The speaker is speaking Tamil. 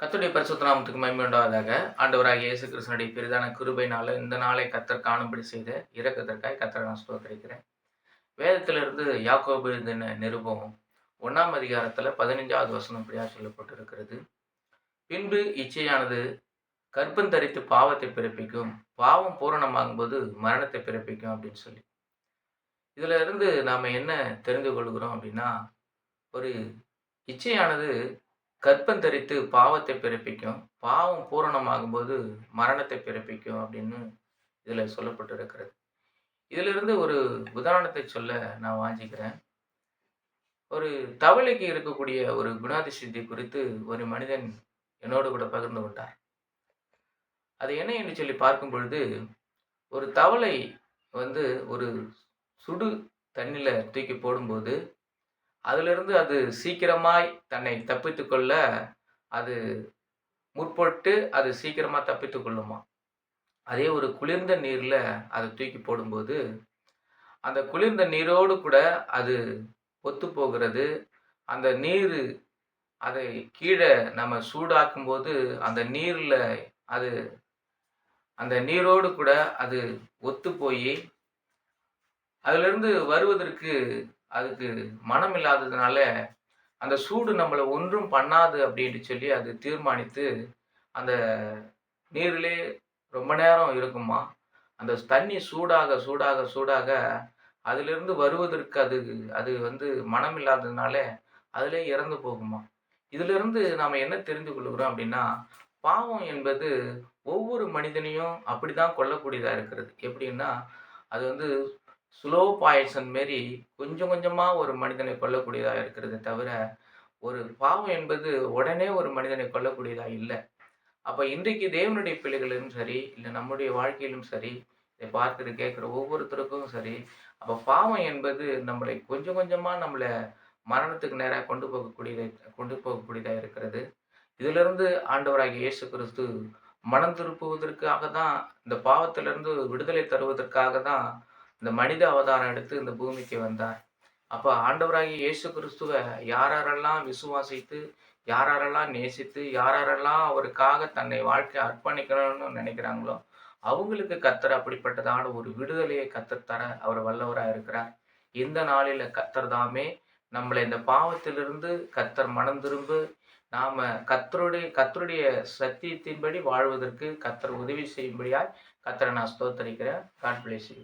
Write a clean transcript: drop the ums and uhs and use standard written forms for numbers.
கர்த்தருடைய பரிசுத்த நாமத்துக்கு மகிமை உண்டாவதாக. ஆண்டவராகிய இயேசு கிறிஸ்துவினுடைய பெரிதான கிருபையினால இந்த நாளை கர்த்தர் காணும்படி செய்த இரக்கத்திற்காய் கர்த்தரை நான் ஸ்தோத்திரிக்கிறேன். வேதத்திலிருந்து யாக்கோபு எழுதின நிருபம் 1ஆம் அதிகாரத்துல 15வது வசனம் இப்படியா சொல்லப்பட்டிருக்கிறது. பின்பு இச்சையானது கர்ப்பந்தரித்து பாவத்தை பிறப்பிக்கும். பாவம் பூரணமாகும்போது மரணத்தை பிறப்பிக்கும் அப்படின்னு சொல்லி. இதுல இருந்து நாம என்ன தெரிந்து கொள்கிறோம் அப்படின்னா, ஒரு இச்சையானது கர்ப்பந்தரித்து பாவத்தை பிறப்பிக்கும். பாவம் பூரணமாகும்போது மரணத்தை பிறப்பிக்கும் அப்படின்னு இதுல சொல்லப்பட்டிருக்கிறது. இதிலிருந்து ஒரு உதாரணத்தை சொல்ல நான் வாஞ்சிக்கிறேன். ஒரு தவளைக்கு இருக்கக்கூடிய ஒரு குணாதிசயத்தை குறித்து ஒரு மனிதன் என்னோடு கூட பகிர்ந்து கொண்டார். அது என்ன என்று சொல்லி பார்க்கும் பொழுது, ஒரு தவளை வந்து ஒரு சுடு தண்ணீல தூக்கி போடும்போது, அதிலிருந்து அது சீக்கிரமாய் தன்னை தப்பித்துக் கொள்ள அது முற்பட்டு அது சீக்கிரமா தப்பித்துக் கொள்ளுமாம். அதே ஒரு குளிர்ந்த நீர்ல அத தூக்கி போடும்போது, அந்த குளிர்ந்த நீரோடு கூட அது ஒத்துப்போகிறது. அந்த நீரு அதை கீழ நம்ம சூடாக்கும்போது, அந்த நீர்ல அது அந்த நீரோடு கூட அது ஒத்துப்போயி, அதிலிருந்து வருவதற்கு அதுக்கு மனம் இல்லாததுனால, அந்த சூடு நம்மள ஒன்றும் பண்ணாது அப்படின்னு சொல்லி அது தீர்மானித்து, அந்த நீரிலே ரொம்ப நேரம் இருக்குமாம். அந்த தண்ணி சூடாக, சூடாக, சூடாக அதிலிருந்து வருவதற்கு அது அது வந்து மனம் இல்லாததுனால, அதிலே இறந்து போகுமாம். இதிலிருந்து நாம என்ன தெரிந்து கொள்கிறோம் அப்படின்னா, பாவம் என்பது ஒவ்வொரு மனிதனையும் அப்படிதான் கொல்லக்கூடியதா இருக்கிறது. எப்படின்னா, அது வந்து ஸ்லோ பாய்சன் மாரி கொஞ்சம் கொஞ்சமா ஒரு மனிதனை கொல்லக்கூடியதா இருக்கிறதே தவிர, ஒரு பாவம் என்பது உடனே ஒரு மனிதனை கொல்லக்கூடியதா இல்ல. அப்ப இன்றைக்கு தேவனுடைய பிள்ளைகளிலும் சரி, இல்ல நம்முடைய வாழ்க்கையிலும் சரி, இதை பார்க்கிற, கேட்கிற ஒவ்வொருத்தருக்கும் சரி, அப்ப பாவம் என்பது நம்மளை கொஞ்சம் கொஞ்சமா நம்மள மரணத்துக்கு நேரா கொண்டு போகக்கூடியதா இருக்கிறது. இதிலிருந்து ஆண்டவராகிய இயேசு கிறிஸ்து மனம் திருப்புவதற்காக தான், இந்த பாவத்திலிருந்து விடுதலை தருவதற்காக தான், இந்த மனித அவதாரம் எடுத்து இந்த பூமிக்கு வந்தார். அப்ப ஆண்டவராகிய இயேசு கிறிஸ்துவ யாரெல்லாம் விசுவாசித்து, யாரெல்லாம் நேசித்து, யாரெல்லாம் அவருக்காக தன்னை வாழ்க்கைய அர்ப்பணிக்கணும்னு நினைக்கிறாங்களோ, அவங்களுக்கு கர்த்தர் அப்படிப்பட்டதான ஒரு விடுதலையை கர்த்தர் தர அவர் வல்லவரா இருக்கிறார். இந்த நாளில கர்த்தர் தாமே நம்மள இந்த பாவத்திலிருந்து கர்த்தர் மனம் திரும்ப, நாம கர்த்தருடைய சத்தியத்தின்படி வாழ்வதற்கு கர்த்தர் உதவி செய்யும்படியாய் கர்த்தரை நான் ஸ்தோத்தரிக்கிறேன். God bless you.